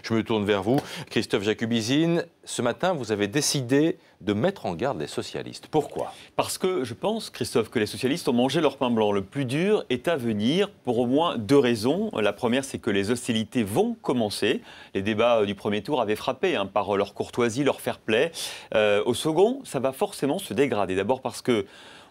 Je me tourne vers vous. Christophe Jacubizine, ce matin, vous avez décidé de mettre en garde les socialistes. Pourquoi? Parce que je pense, Christophe, que les socialistes ont mangé leur pain blanc. Le plus dur est à venir pour au moins deux raisons. La première, c'est que les hostilités vont commencer. Les débats du premier tour avaient frappé par leur courtoisie, leur fair-play. Au second, ça va forcément se dégrader. D'abord parce que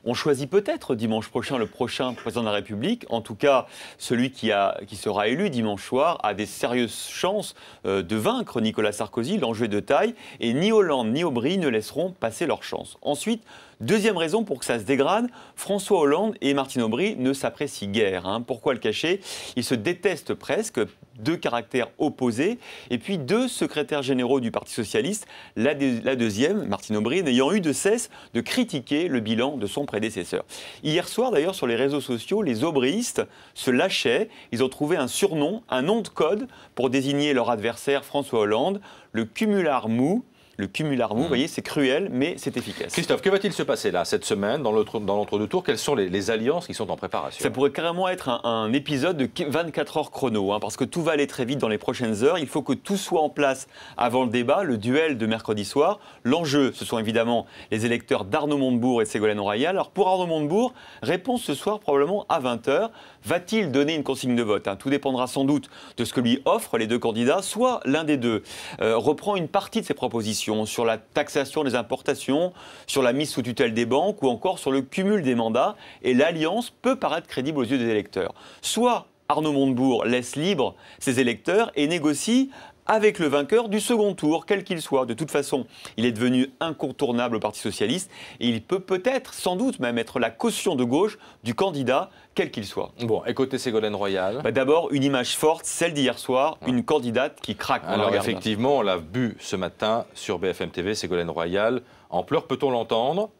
on choisit peut-être dimanche prochain le prochain président de la République. En tout cas, celui qui sera élu dimanche soir a des sérieuses chances de vaincre Nicolas Sarkozy. L'enjeu est de taille. Et ni Hollande ni Aubry ne laisseront passer leur chance. Ensuite, deuxième raison pour que ça se dégrade, François Hollande et Martine Aubry ne s'apprécient guère. Pourquoi le cacher? Ils se détestent presque, deux caractères opposés. Et puis deux secrétaires généraux du Parti socialiste, la deuxième, Martine Aubry, n'ayant eu de cesse de critiquer le bilan de son prédécesseur. Hier soir, d'ailleurs, sur les réseaux sociaux, les aubryistes se lâchaient. Ils ont trouvé un surnom, un nom de code pour désigner leur adversaire François Hollande, le cumular mou. Le cumular mou, vous voyez, c'est cruel, mais c'est efficace. Christophe, que va-t-il se passer là, cette semaine, dans l'entre-deux tours? Quelles sont les alliances qui sont en préparation? Ça pourrait carrément être un épisode de 24 heures chrono, parce que tout va aller très vite dans les prochaines heures. Il faut que tout soit en place avant le débat, le duel de mercredi soir. L'enjeu, ce sont évidemment les électeurs d'Arnaud Montebourg et de Ségolène Royal. Alors pour Arnaud Montebourg, réponse ce soir probablement à 20 h. Va-t-il donner une consigne de vote? Tout dépendra sans doute de ce que lui offrent les deux candidats. Soit l'un des deux reprend une partie de ses propositions sur la taxation des importations, sur la mise sous tutelle des banques ou encore sur le cumul des mandats. Et l'alliance peut paraître crédible aux yeux des électeurs. Soit Arnaud Montebourg laisse libre ses électeurs et négocie avec le vainqueur du second tour, quel qu'il soit. De toute façon, il est devenu incontournable au Parti socialiste et il peut peut-être, sans doute même, être la caution de gauche du candidat, quel qu'il soit. Bon, et côté Ségolène Royal? D'abord, une image forte, celle d'hier soir, une candidate qui craque. Alors effectivement, on l'a vu ce matin sur BFM TV, Ségolène Royal en pleurs, peut-on l'entendre?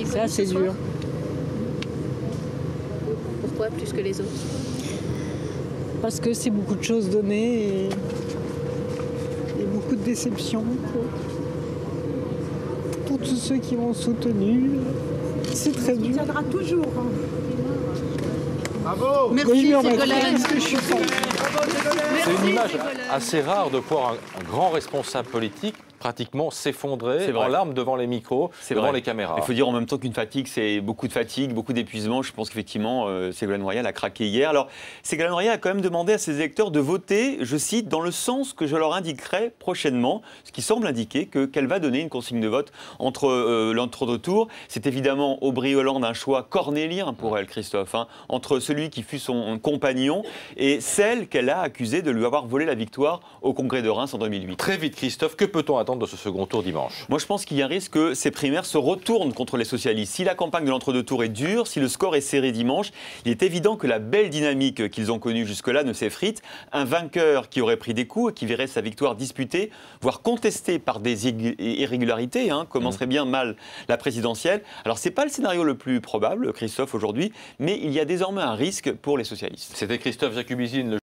Ça, c'est dur. Pourquoi plus que les autres? Parce que c'est beaucoup de choses données et beaucoup de déceptions pour tous ceux qui m'ont soutenu. C'est très dur. Ça viendra toujours. Bravo! Merci, Ségolène. C'est une image assez rare de voir un grand responsable politique pratiquement s'effondrer en larmes devant les micros, devant les caméras. Il faut dire en même temps qu'une fatigue, c'est beaucoup de fatigue, beaucoup d'épuisement. Je pense qu'effectivement, Ségolène Royal a craqué hier. Alors, Ségolène Royal a quand même demandé à ses électeurs de voter, je cite, dans le sens que je leur indiquerai prochainement, ce qui semble indiquer qu'elle va donner une consigne de vote entre l'entre-deux tours. C'est évidemment Aubry-Hollande un choix cornélien pour elle, Christophe, entre celui qui fut son compagnon et celle qu'elle a accusée de lui avoir volé la victoire au Congrès de Reims en 2008. Très vite, Christophe, que peut-on attendre de ce second tour dimanche? Moi, je pense qu'il y a un risque que ces primaires se retournent contre les socialistes. Si la campagne de l'entre-deux tours est dure, si le score est serré dimanche, il est évident que la belle dynamique qu'ils ont connue jusque-là ne s'effrite. Un vainqueur qui aurait pris des coups et qui verrait sa victoire disputée, voire contestée par des irrégularités, commencerait bien mal la présidentielle. Alors, ce n'est pas le scénario le plus probable, Christophe, aujourd'hui, mais il y a désormais un risque pour les socialistes. C'était Christophe Jacubizine.